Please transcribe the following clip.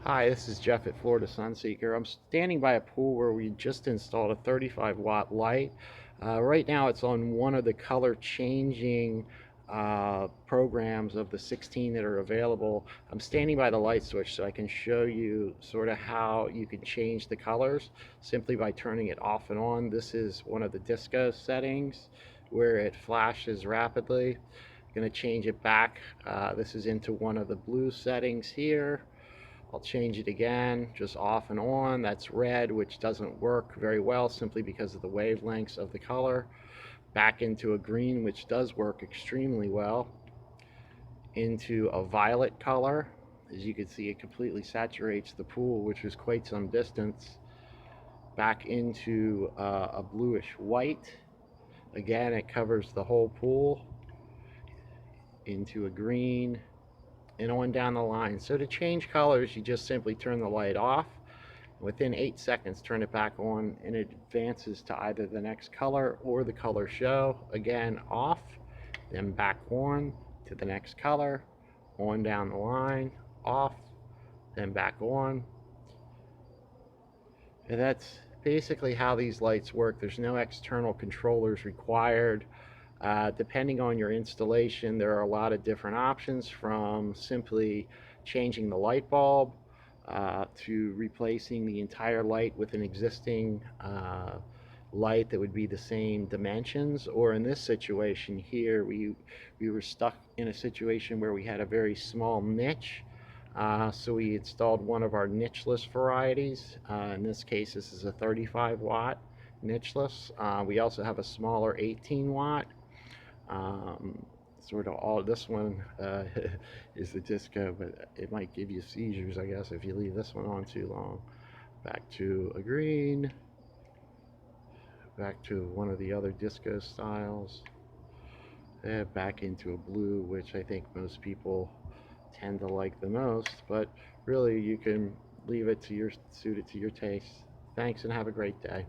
Hi, this is Jeff at Florida Sunseeker. I'm standing by a pool where we just installed a 35-watt light. Right now it's on one of the color changing programs of the 16 that are available. I'm standing by the light switch so I can show you sort of how you can change the colors simply by turning it off and on. This is one of the disco settings where it flashes rapidly. I'm going to change it back. This is into one of the blue settings here. I'll change it again, just off and on. That's red, which doesn't work very well simply because of the wavelengths of the color. Back into a green, which does work extremely well. Into a violet color. As you can see, it completely saturates the pool, which is quite some distance. Back into a bluish white. Again, it covers the whole pool. Into a green, and on down the line. So to change colors, you just simply turn the light off. Within 8 seconds, turn it back on, and it advances to either the next color or the color show. Again, off, then back on to the next color, on down the line, off, then back on. And that's basically how these lights work. There's no external controllers required. Depending on your installation, there are a lot of different options, from simply changing the light bulb to replacing the entire light with an existing light that would be the same dimensions. Or in this situation here, we were stuck in a situation where we had a very small niche. So we installed one of our nicheless varieties. In this case, this is a 35-watt nicheless. We also have a smaller 18-watt. Sort of all this one is the disco, but it might give you seizures, I guess, if you leave this one on too long. Back to a green, back to one of the other disco styles, and back into a blue, which I think most people tend to like the most, but really you can leave it to suit it to your taste. Thanks and have a great day.